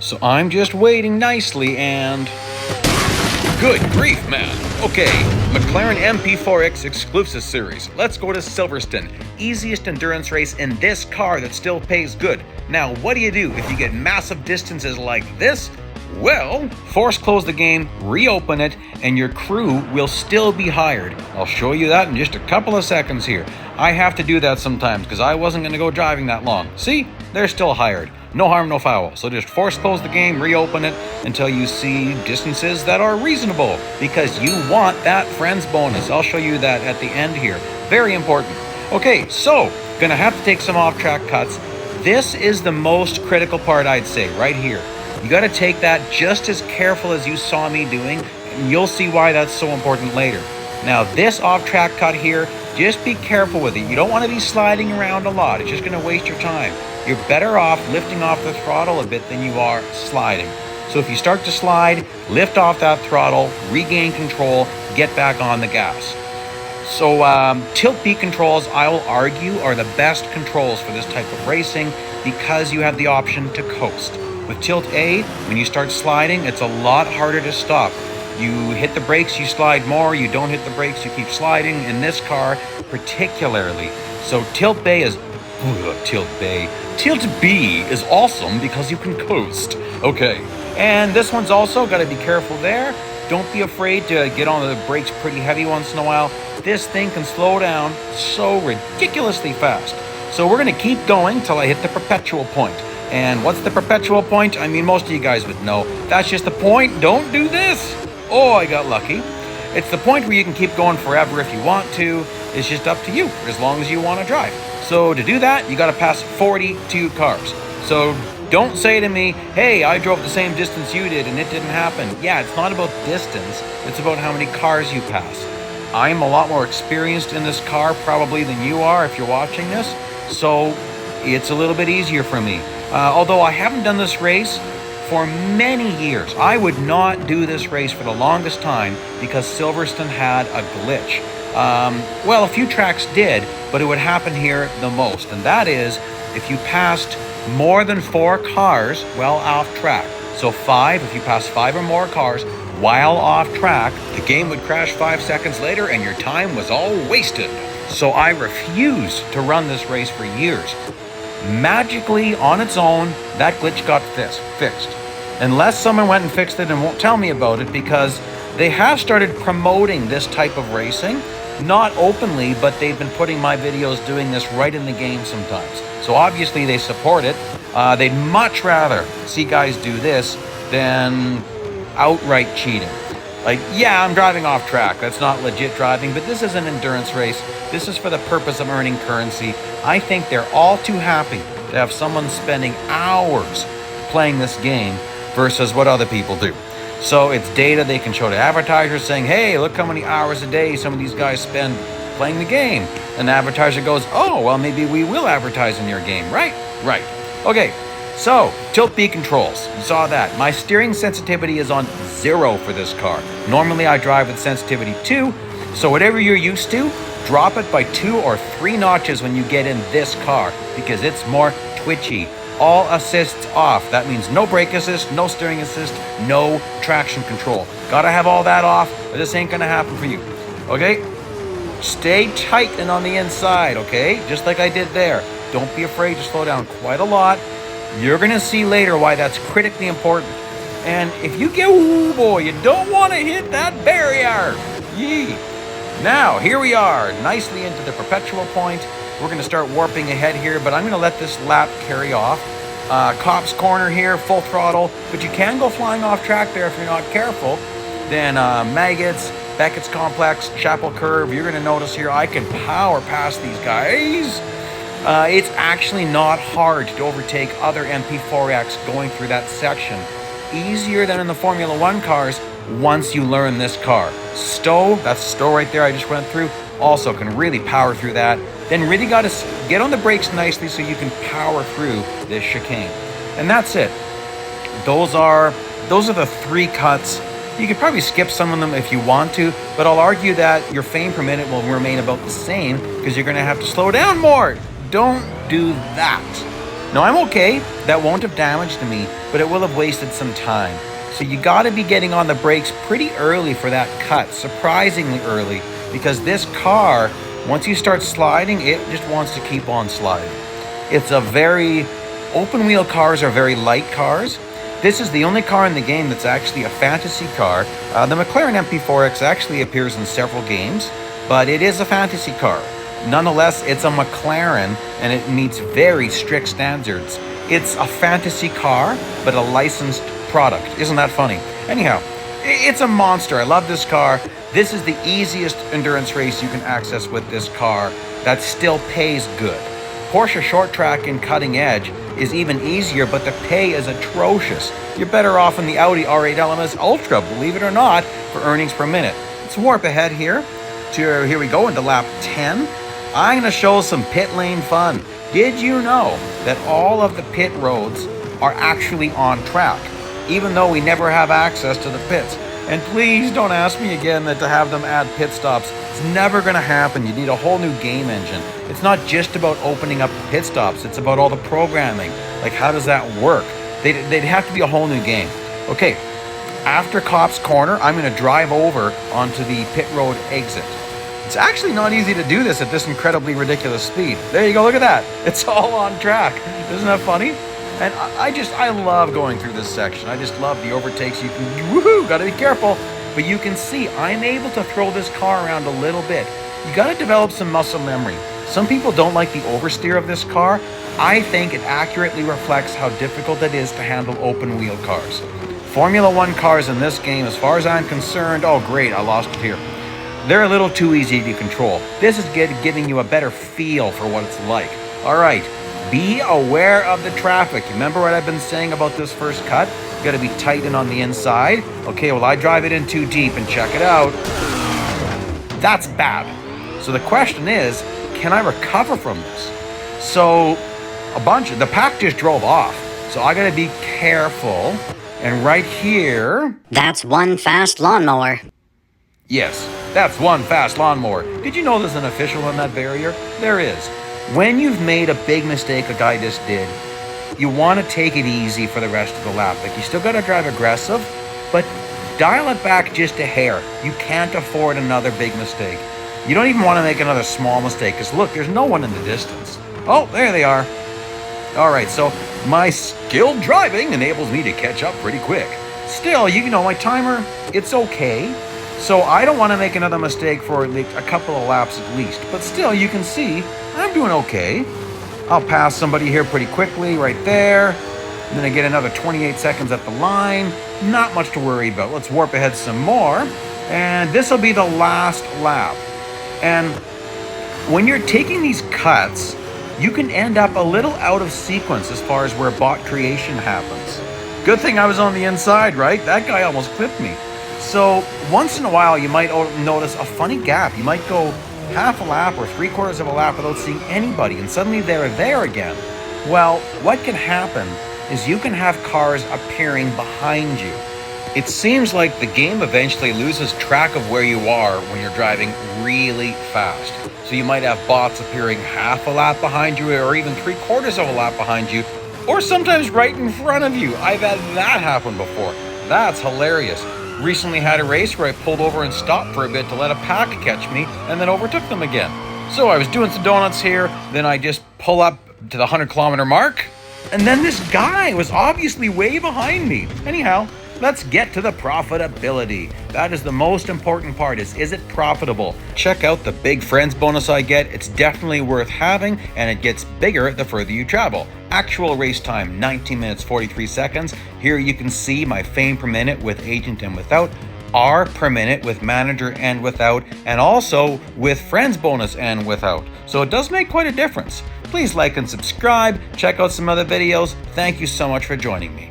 So I'm just waiting nicely and... Good grief, man. Okay, McLaren MP4-X Exclusive Series. Let's go to Silverstone. Easiest endurance race in this car that still pays good. Now, what do you do if you get massive distances like this? Well, force close the game, reopen it, and your crew will still be hired. I'll show you that in just a couple of seconds here. I have to do that sometimes because I wasn't going to go driving that long. See? They're still hired. No harm, no foul. So just force close the game, reopen it until you see distances that are reasonable because you want that friends bonus. I'll show you that at the end here. Very important. Okay, so gonna have to take some off-track cuts. This is the most critical part, I'd say, right here. You got to take that just as careful as you saw me doing, and you'll see why that's so important later. Now, this off-track cut here, just be careful with it. You don't want to be sliding around a lot. It's just going to waste your time. You're better off lifting off the throttle a bit than you are sliding. So if you start to slide, lift off that throttle, regain control, get back on the gas. So tilt B controls, I will argue, are the best controls for this type of racing because you have the option to coast. With tilt A, when you start sliding, it's a lot harder to stop. You hit the brakes, you slide more. You don't hit the brakes, you keep sliding. In this car, particularly. So tilt B is Tilt B is awesome because you can coast. Okay, and this one's also got to be careful there. Don't be afraid to get on the brakes pretty heavy once in a while. This thing can slow down so ridiculously fast. So we're going to keep going till I hit the perpetual point. And what's the perpetual point? I mean, most of you guys would know. That's just the point. Don't do this. Oh, I got lucky. It's the point where you can keep going forever if you want to. It's just up to you, as long as you want to drive. So to do that, you got to pass 42 cars. So don't say to me, hey, I drove the same distance you did and it didn't happen. Yeah, it's not about distance. It's about how many cars you pass. I'm a lot more experienced in this car probably than you are if you're watching this. So it's a little bit easier for me. Although I haven't done this race for many years. I would not do this race for the longest time because Silverstone had a glitch. Well, a few tracks did, but it would happen here the most. And that is if you passed more than 4 cars while off track. So 5, if you pass 5 or more cars while off track, the game would crash 5 seconds later and your time was all wasted. So I refused to run this race for years. Magically, on its own, that glitch got fixed. Unless someone went and fixed it and won't tell me about it, because they have started promoting this type of racing. Not openly, but they've been putting my videos doing this right in the game sometimes. So obviously they support it. They'd much rather see guys do this than outright cheating. Like, yeah, I'm driving off track. That's not legit driving, but this is an endurance race. This is for the purpose of earning currency. I think they're all too happy to have someone spending hours playing this game versus what other people do. So it's data they can show to advertisers saying, hey, look how many hours a day some of these guys spend playing the game. And the advertiser goes, oh, well, maybe we will advertise in your game, right? Right. Okay. So, tilt B controls, you saw that. My steering sensitivity is on 0 for this car. Normally I drive with sensitivity 2, so whatever you're used to, drop it by 2 or 3 notches when you get in this car, because it's more twitchy. All assists off. That means no brake assist, no steering assist, no traction control. Gotta have all that off, or this ain't gonna happen for you, okay? Stay tight and on the inside, okay? Just like I did there. Don't be afraid to slow down quite a lot. You're going to see later why that's critically important. And if you get, oh boy, you don't want to hit that barrier. Yee. Now, here we are, nicely into the perpetual point. We're going to start warping ahead here, but I'm going to let this lap carry off. Cop's corner here, full throttle, but you can go flying off track there if you're not careful. Then Maggots, Beckett's Complex, Chapel Curve, you're going to notice here I can power past these guys. It's actually not hard to overtake other MP4-X going through that section. Easier than in the Formula 1 cars once you learn this car. Stowe, that's Stowe right there I just went through, also can really power through that. Then really got to get on the brakes nicely so you can power through this chicane. And that's it. Those are the 3 cuts. You could probably skip some of them if you want to, but I'll argue that your fame per minute will remain about the same because you're going to have to slow down more. Don't do that. Now I'm okay, that won't have damaged me, but it will have wasted some time. So you gotta be getting on the brakes pretty early for that cut, surprisingly early, because this car, once you start sliding, it just wants to keep on sliding. Open wheel cars are very light cars. This is the only car in the game that's actually a fantasy car. The McLaren MP4-X actually appears in several games, but it is a fantasy car. Nonetheless, it's a McLaren and it meets very strict standards. It's a fantasy car, but a licensed product. Isn't that funny? Anyhow, it's a monster. I love this car. This is the easiest endurance race you can access with this car that still pays good. Porsche Short Track and Cutting Edge is even easier, but the pay is atrocious. You're better off in the Audi R8 LMS Ultra, believe it or not, for earnings per minute. Let's warp ahead here we go into lap 10. I'm going to show some pit lane fun. Did you know that all of the pit roads are actually on track, even though we never have access to the pits? And please don't ask me again that to have them add pit stops. It's never going to happen. You need a whole new game engine. It's not just about opening up the pit stops. It's about all the programming. Like, how does that work? They'd have to be a whole new game. Okay, after Cops Corner, I'm going to drive over onto the pit road exit. It's actually not easy to do this at this incredibly ridiculous speed. There you go, look at that. It's all on track. Isn't that funny? And I love going through this section. I just love the overtakes. You can, woohoo, gotta be careful. But you can see I'm able to throw this car around a little bit. You gotta develop some muscle memory. Some people don't like the oversteer of this car. I think it accurately reflects how difficult it is to handle open wheel cars. Formula One cars in this game, as far as I'm concerned, oh great, I lost it here. They're a little too easy to control. This is giving you a better feel for what it's like. All right, be aware of the traffic. Remember what I've been saying about this first cut? You gotta be tight and on the inside. Okay, well I drive it in too deep and check it out. That's bad. So the question is, can I recover from this? So the pack just drove off. So I gotta be careful. And right here. That's one fast lawnmower. Yes, that's one fast lawnmower. Did you know there's an official on that barrier? There is. When you've made a big mistake, a guy just did, you want to take it easy for the rest of the lap. Like, you still got to drive aggressive, but dial it back just a hair. You can't afford another big mistake. You don't even want to make another small mistake, because look, there's no one in the distance. Oh, there they are. All right, so my skilled driving enables me to catch up pretty quick. Still, you know, my timer, it's okay. So I don't want to make another mistake for like a couple of laps at least. But still, you can see I'm doing okay. I'll pass somebody here pretty quickly right there. And then I get another 28 seconds at the line. Not much to worry about. Let's warp ahead some more. And this will be the last lap. And when you're taking these cuts, you can end up a little out of sequence as far as where bot creation happens. Good thing I was on the inside, right? That guy almost clipped me. So once in a while, you might notice a funny gap. You might go half a lap or 3/4 of a lap without seeing anybody, and suddenly they're there again. Well, what can happen is you can have cars appearing behind you. It seems like the game eventually loses track of where you are when you're driving really fast. So you might have bots appearing half a lap behind you or even 3/4 of a lap behind you, or sometimes right in front of you. I've had that happen before. That's hilarious. Recently had a race where I pulled over and stopped for a bit to let a pack catch me and then overtook them again. So I was doing some donuts here, then I just pull up to the 100-kilometer mark, and then this guy was obviously way behind me. Anyhow, let's get to the profitability. That is the most important part, is it profitable? Check out the big friends bonus I get. It's definitely worth having, and it gets bigger the further you travel. Actual race time, 19 minutes, 43 seconds. Here you can see my fame per minute with agent and without, R per minute with manager and without, and also with friends bonus and without. So it does make quite a difference. Please like and subscribe. Check out some other videos. Thank you so much for joining me.